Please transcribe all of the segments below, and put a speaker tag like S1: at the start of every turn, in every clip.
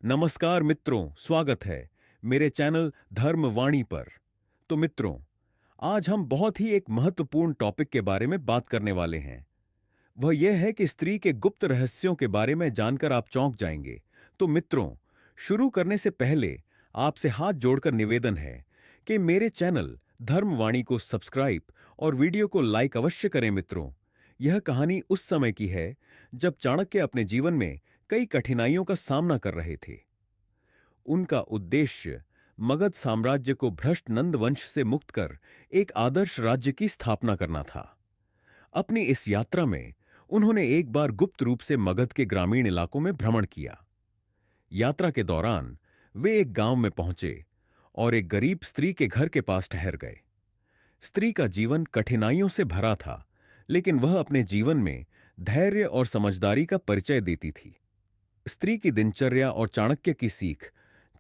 S1: नमस्कार मित्रों, स्वागत है मेरे चैनल धर्मवाणी पर। तो मित्रों, आज हम बहुत ही एक महत्वपूर्ण टॉपिक के बारे में बात करने वाले हैं। वह यह है कि स्त्री के गुप्त रहस्यों के बारे में जानकर आप चौंक जाएंगे। तो मित्रों, शुरू करने से पहले आपसे हाथ जोड़कर निवेदन है कि मेरे चैनल धर्मवाणी को सब्सक्राइब और वीडियो को लाइक अवश्य करें। मित्रों, यह कहानी उस समय की है जब चाणक्य अपने जीवन में कई कठिनाइयों का सामना कर रहे थे। उनका उद्देश्य मगध साम्राज्य को भ्रष्ट नंद वंश से मुक्त कर एक आदर्श राज्य की स्थापना करना था। अपनी इस यात्रा में उन्होंने एक बार गुप्त रूप से मगध के ग्रामीण इलाकों में भ्रमण किया। यात्रा के दौरान वे एक गांव में पहुंचे और एक गरीब स्त्री के घर के पास ठहर गए। स्त्री का जीवन कठिनाइयों से भरा था, लेकिन वह अपने जीवन में धैर्य और समझदारी का परिचय देती थी। स्त्री की दिनचर्या और चाणक्य की सीख।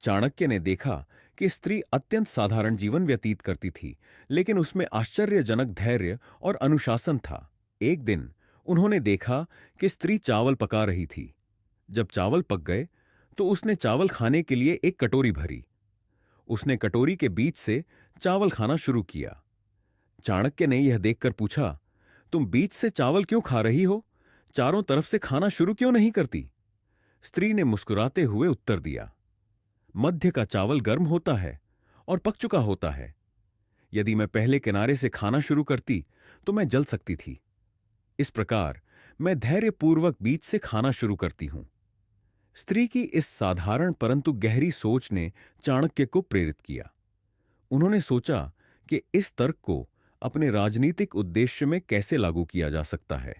S1: चाणक्य ने देखा कि स्त्री अत्यंत साधारण जीवन व्यतीत करती थी, लेकिन उसमें आश्चर्यजनक धैर्य और अनुशासन था। एक दिन उन्होंने देखा कि स्त्री चावल पका रही थी। जब चावल पक गए तो उसने चावल खाने के लिए एक कटोरी भरी। उसने कटोरी के बीच से चावल खाना शुरू किया। चाणक्य ने यह देखकर पूछा, तुम बीच से चावल क्यों खा रही हो? चारों तरफ से खाना शुरू क्यों नहीं करती? स्त्री ने मुस्कुराते हुए उत्तर दिया, मध्य का चावल गर्म होता है और पक चुका होता है। यदि मैं पहले किनारे से खाना शुरू करती तो मैं जल सकती थी। इस प्रकार मैं धैर्यपूर्वक बीच से खाना शुरू करती हूं। स्त्री की इस साधारण परंतु गहरी सोच ने चाणक्य को प्रेरित किया। उन्होंने सोचा कि इस तर्क को अपने राजनीतिक उद्देश्य में कैसे लागू किया जा सकता है।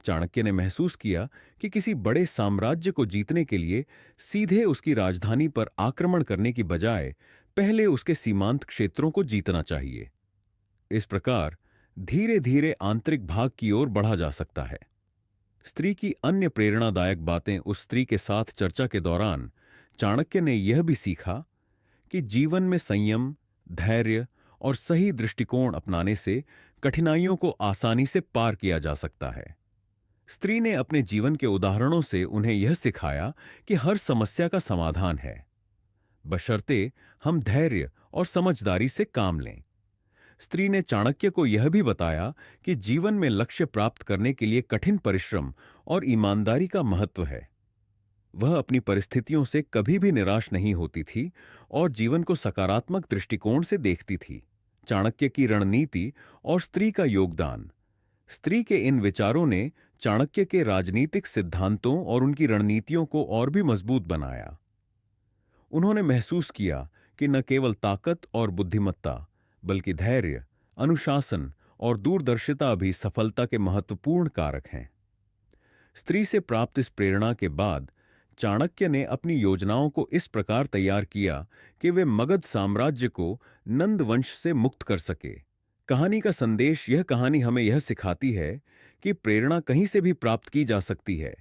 S1: चाणक्य ने महसूस किया कि किसी बड़े साम्राज्य को जीतने के लिए सीधे उसकी राजधानी पर आक्रमण करने की बजाय पहले उसके सीमांत क्षेत्रों को जीतना चाहिए। इस प्रकार धीरे धीरे आंतरिक भाग की ओर बढ़ा जा सकता है। स्त्री की अन्य प्रेरणादायक बातें। उस स्त्री के साथ चर्चा के दौरान चाणक्य ने यह भी सीखा कि जीवन में संयम, धैर्य और सही दृष्टिकोण अपनाने से कठिनाइयों को आसानी से पार किया जा सकता है। स्त्री ने अपने जीवन के उदाहरणों से उन्हें यह सिखाया कि हर समस्या का समाधान है, बशर्ते हम धैर्य और समझदारी से काम लें। स्त्री ने चाणक्य को यह भी बताया कि जीवन में लक्ष्य प्राप्त करने के लिए कठिन परिश्रम और ईमानदारी का महत्व है। वह अपनी परिस्थितियों से कभी भी निराश नहीं होती थी और जीवन को सकारात्मक दृष्टिकोण से देखती थी। चाणक्य की रणनीति और स्त्री का योगदान। स्त्री के इन विचारों ने चाणक्य के राजनीतिक सिद्धांतों और उनकी रणनीतियों को और भी मजबूत बनाया। उन्होंने महसूस किया कि न केवल ताकत और बुद्धिमत्ता, बल्कि धैर्य, अनुशासन और दूरदर्शिता भी सफलता के महत्वपूर्ण कारक हैं। स्त्री से प्राप्त इस प्रेरणा के बाद चाणक्य ने अपनी योजनाओं को इस प्रकार तैयार किया कि वे मगध साम्राज्य को नंद वंश से मुक्त कर सके। कहानी का संदेश। यह कहानी हमें यह सिखाती है कि प्रेरणा कहीं से भी प्राप्त की जा सकती है।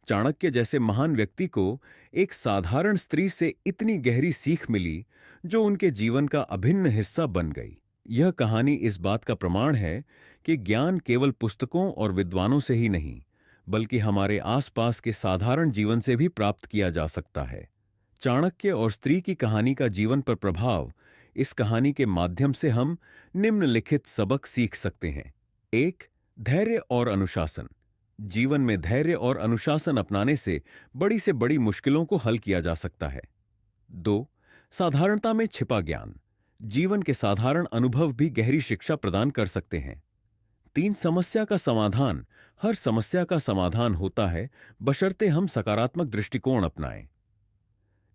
S1: चाणक्य जैसे महान व्यक्ति को एक साधारण स्त्री से इतनी गहरी सीख मिली, जो उनके जीवन का अभिन्न हिस्सा बन गई। यह कहानी इस बात का प्रमाण है कि ज्ञान केवल पुस्तकों और विद्वानों से ही नहीं, बल्कि हमारे आसपास के साधारण जीवन से भी प्राप्त किया जा सकता है। चाणक्य और स्त्री की कहानी का जीवन पर प्रभाव। इस कहानी के माध्यम से हम निम्नलिखित सबक सीख सकते हैं। 1. धैर्य और अनुशासन। जीवन में धैर्य और अनुशासन अपनाने से बड़ी मुश्किलों को हल किया जा सकता है। 2. साधारणता में छिपा ज्ञान। जीवन के साधारण अनुभव भी गहरी शिक्षा प्रदान कर सकते हैं। 3. समस्या का समाधान। हर समस्या का समाधान होता है, बशर्ते हम सकारात्मक दृष्टिकोण अपनाएं।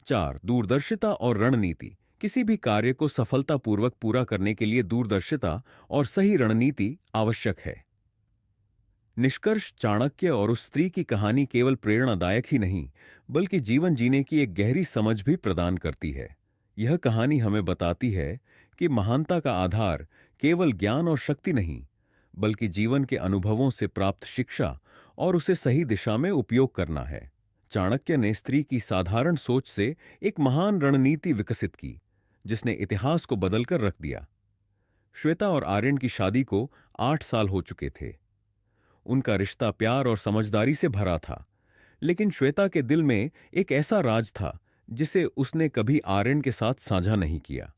S1: 4. दूरदर्शिता और रणनीति। किसी भी कार्य को सफलतापूर्वक पूरा करने के लिए दूरदर्शिता और सही रणनीति आवश्यक है। निष्कर्ष। चाणक्य और उस स्त्री की कहानी केवल प्रेरणादायक ही नहीं, बल्कि जीवन जीने की एक गहरी समझ भी प्रदान करती है। यह कहानी हमें बताती है कि महानता का आधार केवल ज्ञान और शक्ति नहीं, बल्कि जीवन के अनुभवों से प्राप्त शिक्षा और उसे सही दिशा में उपयोग करना है। चाणक्य ने स्त्री की साधारण सोच से एक महान रणनीति विकसित की, जिसने इतिहास को बदलकर रख दिया। श्वेता और आर्यन की शादी को 8 साल हो चुके थे। उनका रिश्ता प्यार और समझदारी से भरा था, लेकिन श्वेता के दिल में एक ऐसा राज था जिसे उसने कभी आर्यन के साथ साझा नहीं किया।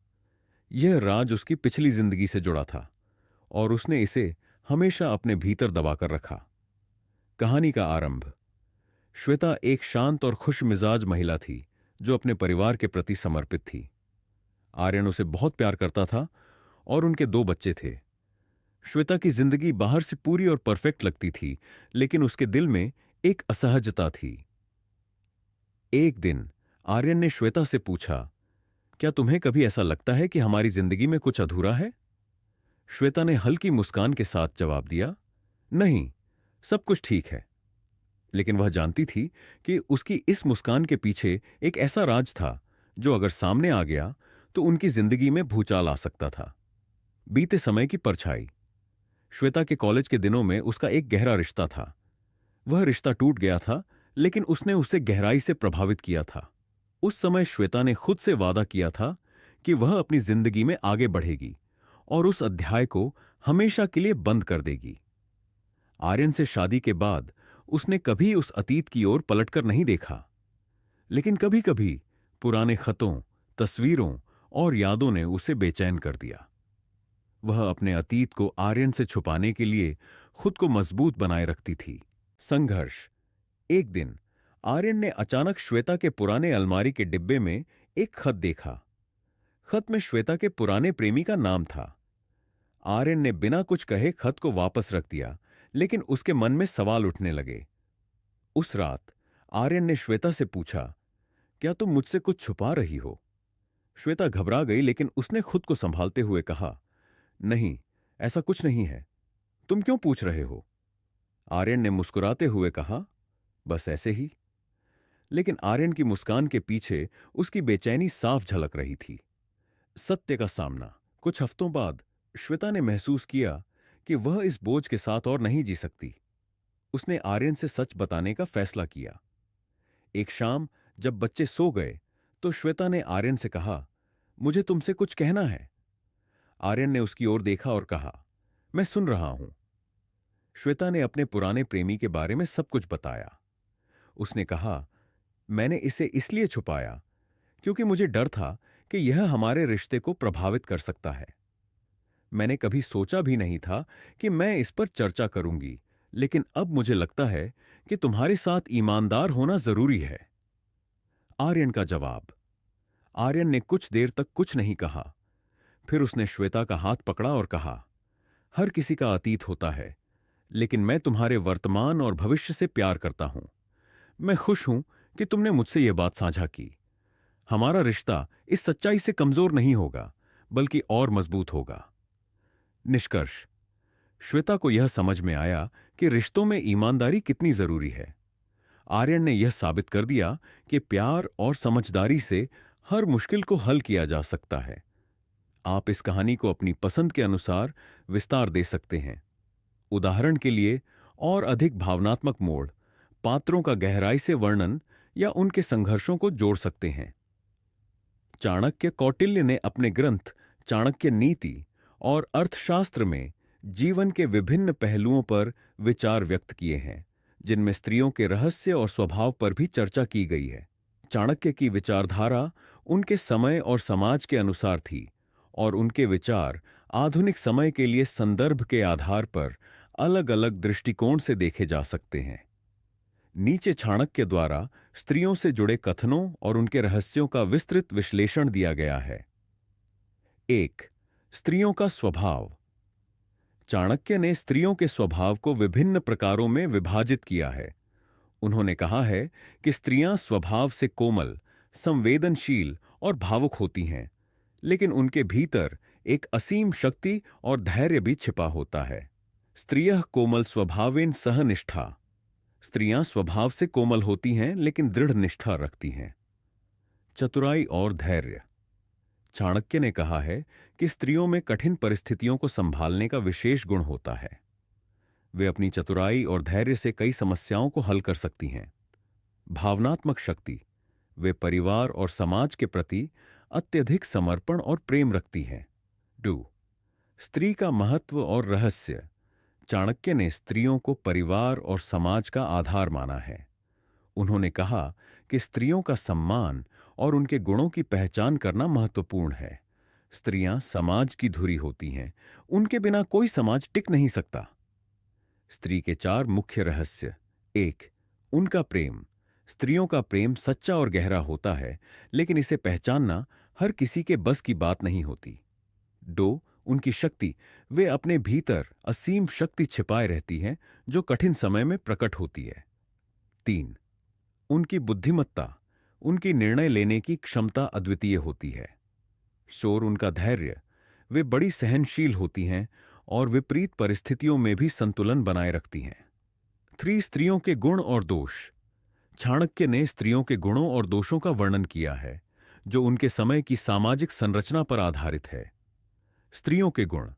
S1: यह राज उसकी पिछली जिंदगी से जुड़ा था और उसने इसे हमेशा अपने भीतर दबाकर रखा। कहानी का आरंभ। श्वेता एक शांत और खुश मिजाज महिला थी जो अपने परिवार के प्रति समर्पित थी। आर्यन उसे बहुत प्यार करता था और उनके 2 बच्चे थे। श्वेता की जिंदगी बाहर से पूरी और परफेक्ट लगती थी, लेकिन उसके दिल में एक असहजता थी। एक दिन आर्यन ने श्वेता से पूछा, क्या तुम्हें कभी ऐसा लगता है कि हमारी जिंदगी में कुछ अधूरा है? श्वेता ने हल्की मुस्कान के साथ जवाब दिया, नहीं, सब कुछ ठीक है। लेकिन वह जानती थी कि उसकी इस मुस्कान के पीछे एक ऐसा राज था जो अगर सामने आ गया तो उनकी जिंदगी में भूचाल आ सकता था। बीते समय की परछाई। श्वेता के कॉलेज के दिनों में उसका एक गहरा रिश्ता था। वह रिश्ता टूट गया था, लेकिन उसने उसे गहराई से प्रभावित किया था। उस समय श्वेता ने खुद से वादा किया था कि वह अपनी जिंदगी में आगे बढ़ेगी और उस अध्याय को हमेशा के लिए बंद कर देगी। आर्यन से शादी के बाद उसने कभी उस अतीत की ओर पलटकर नहीं देखा, लेकिन कभी-कभी पुराने खतों, तस्वीरों और यादों ने उसे बेचैन कर दिया। वह अपने अतीत को आर्यन से छुपाने के लिए खुद को मजबूत बनाए रखती थी। संघर्ष। एक दिन आर्यन ने अचानक श्वेता के पुराने अलमारी के डिब्बे में एक खत देखा। खत में श्वेता के पुराने प्रेमी का नाम था। आर्यन ने बिना कुछ कहे खत को वापस रख दिया, लेकिन उसके मन में सवाल उठने लगे। उस रात आर्यन ने श्वेता से पूछा, क्या तुम मुझसे कुछ छुपा रही हो? श्वेता घबरा गई, लेकिन उसने खुद को संभालते हुए कहा, नहीं, ऐसा कुछ नहीं है। तुम क्यों पूछ रहे हो? आर्यन ने मुस्कुराते हुए कहा, बस ऐसे ही। लेकिन आर्यन की मुस्कान के पीछे उसकी बेचैनी साफ झलक रही थी। सत्य का सामना। कुछ हफ्तों बाद श्वेता ने महसूस किया कि वह इस बोझ के साथ और नहीं जी सकती। उसने आर्यन से सच बताने का फैसला किया। एक शाम जब बच्चे सो गए तो श्वेता ने आर्यन से कहा, मुझे तुमसे कुछ कहना है। आर्यन ने उसकी ओर देखा और कहा, मैं सुन रहा हूं। श्वेता ने अपने पुराने प्रेमी के बारे में सब कुछ बताया। उसने कहा, मैंने इसे इसलिए छुपाया क्योंकि मुझे डर था कि यह हमारे रिश्ते को प्रभावित कर सकता है। मैंने कभी सोचा भी नहीं था कि मैं इस पर चर्चा करूंगी, लेकिन अब मुझे लगता है कि तुम्हारे साथ ईमानदार होना जरूरी है। आर्यन का जवाब। आर्यन ने कुछ देर तक कुछ नहीं कहा। फिर उसने श्वेता का हाथ पकड़ा और कहा, हर किसी का अतीत होता है, लेकिन मैं तुम्हारे वर्तमान और भविष्य से प्यार करता हूं। मैं खुश हूं कि तुमने मुझसे यह बात साझा की। हमारा रिश्ता इस सच्चाई से कमजोर नहीं होगा, बल्कि और मजबूत होगा। निष्कर्ष। श्वेता को यह समझ में आया कि रिश्तों में ईमानदारी कितनी जरूरी है। आर्यन ने यह साबित कर दिया कि प्यार और समझदारी से हर मुश्किल को हल किया जा सकता है। आप इस कहानी को अपनी पसंद के अनुसार विस्तार दे सकते हैं। उदाहरण के लिए, और अधिक भावनात्मक मोड़, पात्रों का गहराई से वर्णन या उनके संघर्षों को जोड़ सकते हैं। चाणक्य कौटिल्य ने अपने ग्रंथ चाणक्य नीति और अर्थशास्त्र में जीवन के विभिन्न पहलुओं पर विचार व्यक्त किए हैं, जिनमें स्त्रियों के रहस्य और स्वभाव पर भी चर्चा की गई है। चाणक्य की विचारधारा उनके समय और समाज के अनुसार थी, और उनके विचार आधुनिक समय के लिए संदर्भ के आधार पर अलग-अलग दृष्टिकोण से देखे जा सकते हैं। नीचे चाणक्य द्वारा स्त्रियों से जुड़े कथनों और उनके रहस्यों का विस्तृत विश्लेषण दिया गया है। 1. स्त्रियों का स्वभाव। चाणक्य ने स्त्रियों के स्वभाव को विभिन्न प्रकारों में विभाजित किया है। उन्होंने कहा है कि स्त्रियां स्वभाव से कोमल, संवेदनशील और भावुक होती हैं, लेकिन उनके भीतर एक असीम शक्ति और धैर्य भी छिपा होता है। स्त्रियः कोमल स्वभावेन सह निष्ठा। स्त्रियां स्वभाव से कोमल होती हैं, लेकिन दृढ़ निष्ठा रखती हैं। चतुराई और धैर्य। चाणक्य ने कहा है कि स्त्रियों में कठिन परिस्थितियों को संभालने का विशेष गुण होता है। वे अपनी चतुराई और धैर्य से कई समस्याओं को हल कर सकती हैं। भावनात्मक शक्ति। वे परिवार और समाज के प्रति अत्यधिक समर्पण और प्रेम रखती हैं। 2. स्त्री का महत्व और रहस्य। चाणक्य ने स्त्रियों को परिवार और समाज का आधार माना है। उन्होंने कहा कि स्त्रियों का सम्मान और उनके गुणों की पहचान करना महत्वपूर्ण है। स्त्रियां समाज की धुरी होती हैं, उनके बिना कोई समाज टिक नहीं सकता। स्त्री के 4 मुख्य रहस्य। 1. उनका प्रेम। स्त्रियों का प्रेम सच्चा और गहरा होता है, लेकिन इसे पहचानना हर किसी के बस की बात नहीं होती। 2. उनकी शक्ति। वे अपने भीतर असीम शक्ति छिपाए रहती हैं, जो कठिन समय में प्रकट होती है। 3. उनकी बुद्धिमत्ता। उनकी निर्णय लेने की क्षमता अद्वितीय होती है। शोर उनका धैर्य। वे बड़ी सहनशील होती हैं और विपरीत परिस्थितियों में भी संतुलन बनाए रखती हैं। 3. स्त्रियों के गुण और दोष। चाणक्य ने स्त्रियों के गुणों और दोषों का वर्णन किया है, जो उनके समय की सामाजिक संरचना पर आधारित है। स्त्रियों के गुण।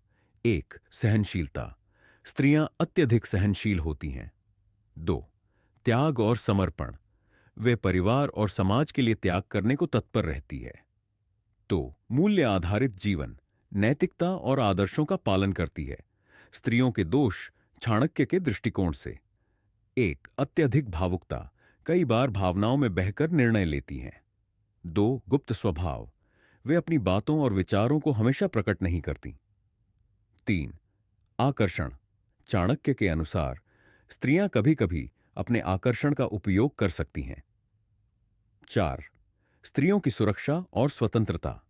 S1: 1. सहनशीलता। स्त्रियां अत्यधिक सहनशील होती हैं। 2. त्याग और समर्पण। वे परिवार और समाज के लिए त्याग करने को तत्पर रहती है। तो मूल्य आधारित जीवन, नैतिकता और आदर्शों का पालन करती है। स्त्रियों के दोष चाणक्य के दृष्टिकोण से। 1. अत्यधिक भावुकता। कई बार भावनाओं में बहकर निर्णय लेती हैं। 2. गुप्त स्वभाव। वे अपनी बातों और विचारों को हमेशा प्रकट नहीं करती। 3. आकर्षण। चाणक्य के अनुसार स्त्रियां कभी-कभी अपने आकर्षण का उपयोग कर सकती हैं। 4. स्त्रियों की सुरक्षा और स्वतंत्रता।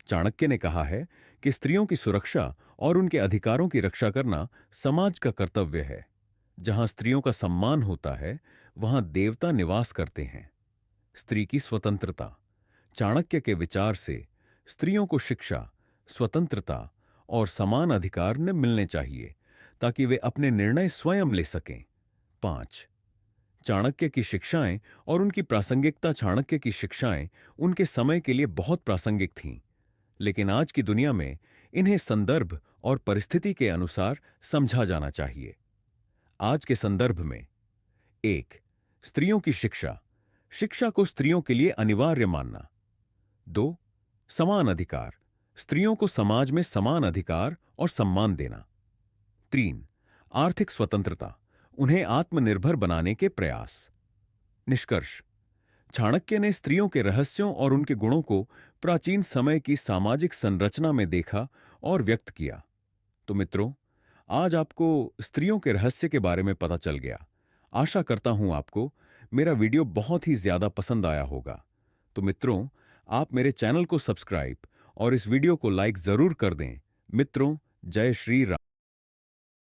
S1: चाणक्य ने कहा है कि स्त्रियों की सुरक्षा और उनके अधिकारों की रक्षा करना समाज का कर्तव्य है। जहां स्त्रियों का सम्मान होता है, वहां देवता निवास करते हैं। स्त्री की स्वतंत्रता। चाणक्य के विचार से स्त्रियों को शिक्षा, स्वतंत्रता और समान अधिकार न मिलने चाहिए, ताकि वे अपने निर्णय स्वयं ले सकें। 5. चाणक्य की शिक्षाएं और उनकी प्रासंगिकता। चाणक्य की शिक्षाएं उनके समय के लिए बहुत प्रासंगिक थीं, लेकिन आज की दुनिया में इन्हें संदर्भ और परिस्थिति के अनुसार समझा जाना चाहिए। आज के संदर्भ में 1. स्त्रियों की शिक्षा। शिक्षा को स्त्रियों के लिए अनिवार्य मानना। 2. समान अधिकार। स्त्रियों को समाज में समान अधिकार और सम्मान देना। 3. आर्थिक स्वतंत्रता। उन्हें आत्मनिर्भर बनाने के प्रयास। निष्कर्ष। चाणक्य ने स्त्रियों के रहस्यों और उनके गुणों को प्राचीन समय की सामाजिक संरचना में देखा और व्यक्त किया। तो मित्रों, आज आपको स्त्रियों के रहस्य के बारे में पता चल गया। आशा करता हूं आपको मेरा वीडियो बहुत ही ज्यादा पसंद आया होगा। तो मित्रों, आप मेरे चैनल को सब्सक्राइब और इस वीडियो को लाइक जरूर कर दें। मित्रों, जय श्री राम।